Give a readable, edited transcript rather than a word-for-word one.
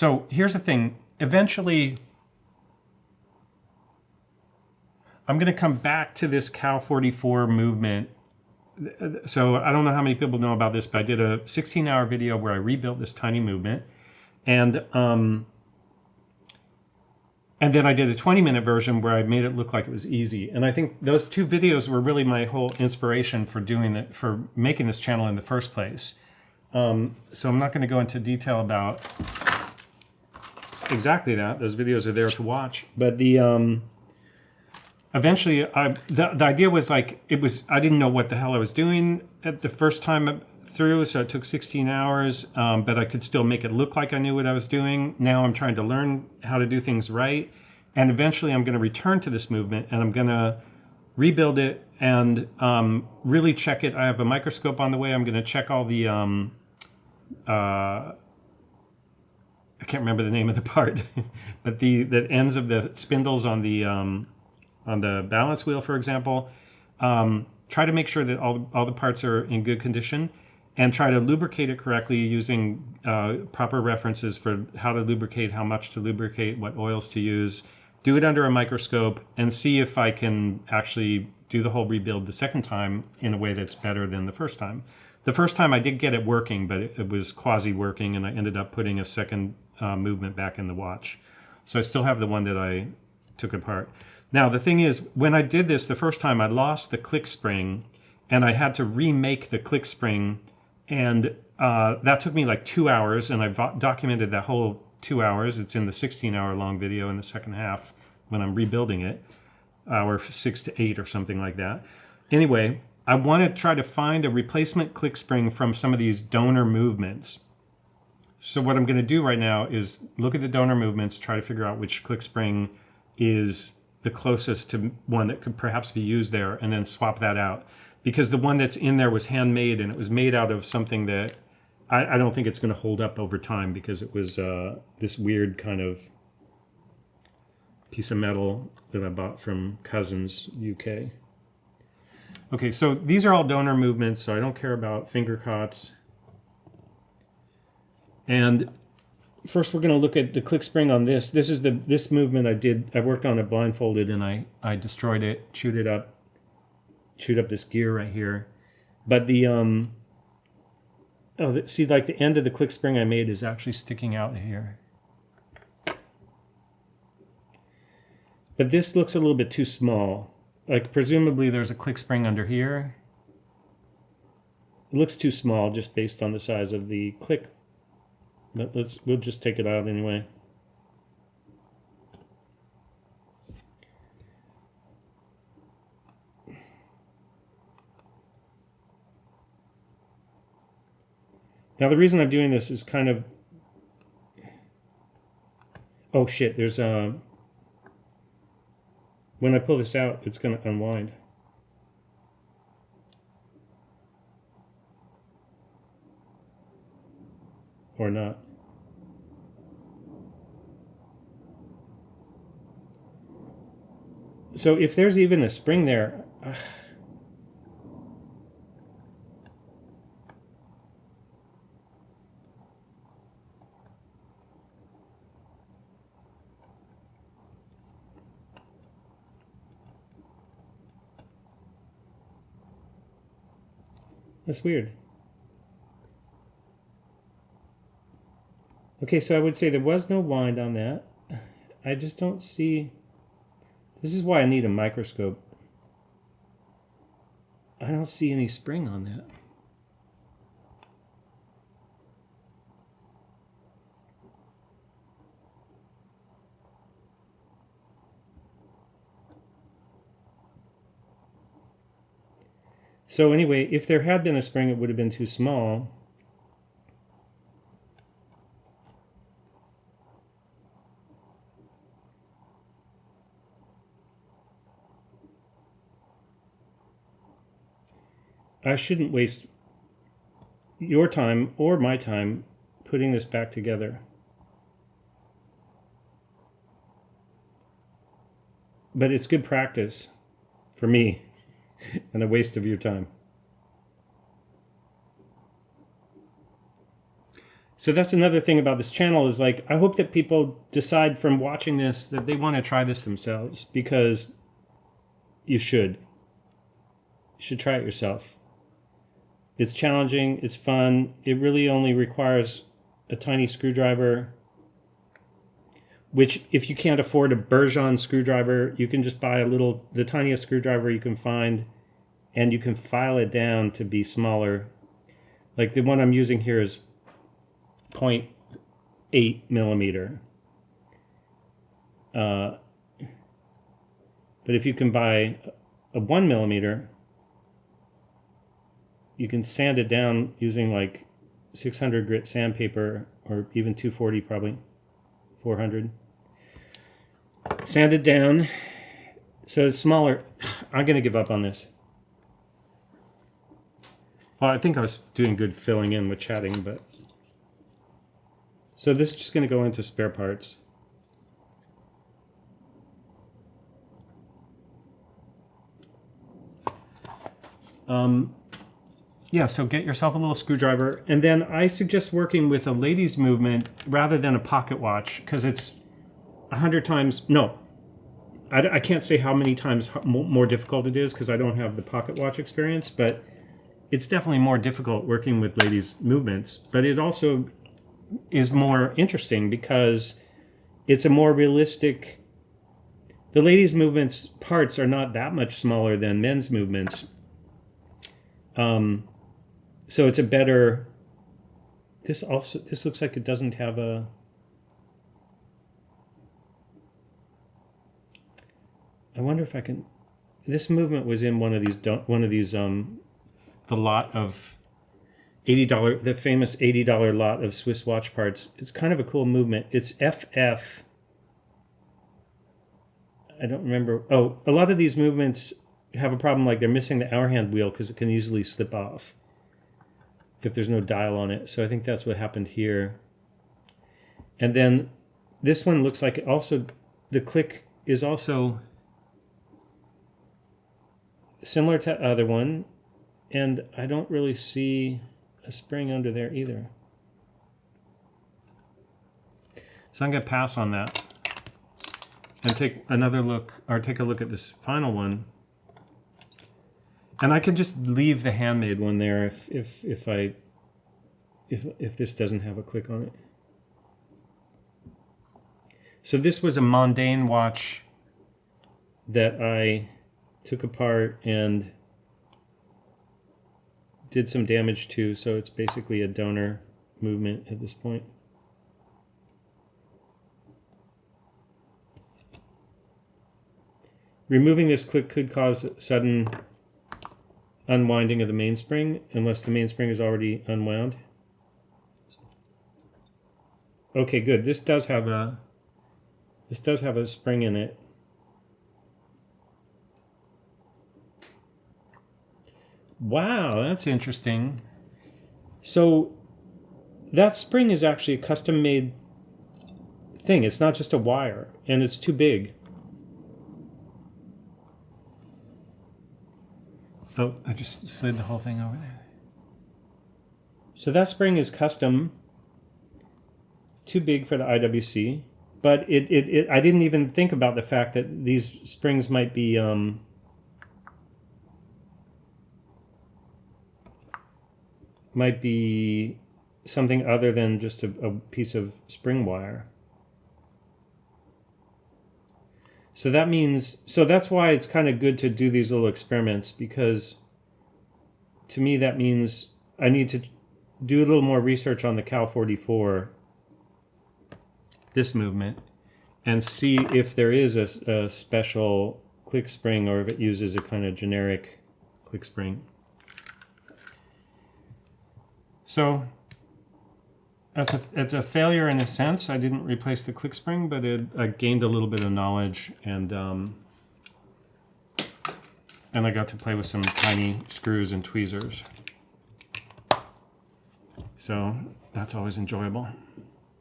So here's the thing. Eventually, I'm going to come back to this Cal 44 movement. So I don't know how many people know about this, but I did a 16-hour video where I rebuilt this tiny movement. And then I did a 20-minute version where I made it look like it was easy. And I think those two videos were really my whole inspiration for doing it, for making this channel in the first place. So I'm not going to go into detail about exactly that. Those videos are there to watch. But the eventually, the idea was like, I didn't know what the hell I was doing at the first time through, so it took 16 hours, but I could still make it look like I knew what I was doing. Now I'm trying to learn how to do things right, and eventually I'm going to return to this movement, and I'm going to rebuild it and really check it. I have a microscope on the way. I'm going to check all the, I can't remember the name of the part, but the ends of the spindles on the balance wheel, for example. Try to make sure that all the parts are in good condition, and try to lubricate it correctly using proper references for how to lubricate, how much to lubricate, what oils to use. Do it under a microscope and see if I can actually do the whole rebuild the second time in a way that's better than the first time. The first time I did get it working, but it was quasi-working, and I ended up putting a second movement back in the watch. So I still have the one that I took apart. Now, the thing is, when I did this the first time, I lost the click spring, and I had to remake the click spring, and that took me like 2 hours, and I've documented that whole 2 hours. It's in the 16-hour long video in the second half when I'm rebuilding it, hour 6 to 8 or something like that. Anyway, I want to try to find a replacement click spring from some of these donor movements. So what I'm going to do right now is look at the donor movements, try to figure out which click spring is the closest to one that could perhaps be used there, and then swap that out. Because the one that's in there was handmade, and it was made out of something that I don't think it's going to hold up over time, because it was this weird kind of piece of metal that I bought from Cousins, UK. Okay, so these are all donor movements, so I don't care about finger cots. And first we're going to look at the click spring on this. This is this movement I worked on it blindfolded, and I destroyed it, chewed up this gear right here. But the see, like the end of the click spring I made is actually sticking out here. But this looks a little bit too small. Like presumably there's a click spring under here. It looks too small just based on the size of the click. But we'll just take it out anyway. Now the reason I'm doing this is kind of, oh shit, there's when I pull this out, it's going to unwind. Or not. So if there's even a spring there, that's weird. Okay, so I would say there was no wind on that. I just don't see... This is why I need a microscope. I don't see any spring on that. So anyway, if there had been a spring, it would have been too small. I shouldn't waste your time or my time putting this back together. But it's good practice for me and a waste of your time. So that's another thing about this channel is like, I hope that people decide from watching this that they want to try this themselves, because you should. You should try it yourself. It's challenging, it's fun. It really only requires a tiny screwdriver, which if you can't afford a Bergeon screwdriver, you can just buy the tiniest screwdriver you can find, and you can file it down to be smaller. Like the one I'm using here is 0.8 millimeter. But if you can buy a 1 millimeter, you can sand it down using like 600 grit sandpaper, or even 240 probably, 400. Sand it down so it's smaller. I'm going to give up on this. Well, I think I was doing good filling in with chatting, but... So this is just going to go into spare parts. Yeah, so get yourself a little screwdriver. And then I suggest working with a ladies' movement rather than a pocket watch, because it's 100 times... No, I can't say how many times more difficult it is because I don't have the pocket watch experience, but it's definitely more difficult working with ladies' movements. But it also is more interesting because it's a more realistic... The ladies' movements parts are not that much smaller than men's movements. So it's a better... This looks like it doesn't have a... I wonder if I can... This movement was in one of these the lot of $80, the famous $80 lot of Swiss watch parts. It's kind of a cool movement. It's FF. I don't remember. Oh, a lot of these movements have a problem, like they're missing the hour hand wheel because it can easily slip off if there's no dial on it. So I think that's what happened here. And then this one looks like also the click is also similar to the other one, and I don't really see a spring under there either. So I'm going to pass on that and take another look, or take a look at this final one. And I could just leave the handmade one there if this doesn't have a click on it. So this was a mundane watch that I took apart and did some damage to, so it's basically a donor movement at this point. Removing this click could cause sudden unwinding of the mainspring unless the mainspring is already unwound. Okay, good. This does have a spring in it. Wow, that's interesting. So that spring is actually a custom-made thing. It's not just a wire, and it's too big. Oh, I just slid the whole thing over there. So that spring is custom, too big for the IWC, but I didn't even think about the fact that these springs might be something other than just a piece of spring wire. So that means, so that's why it's kind of good to do these little experiments, because to me that means I need to do a little more research on the Cal 44, this movement, and see if there is a special click spring or if it uses a kind of generic click spring. So it's a failure in a sense. I didn't replace the click spring, but I gained a little bit of knowledge, and I got to play with some tiny screws and tweezers. So that's always enjoyable.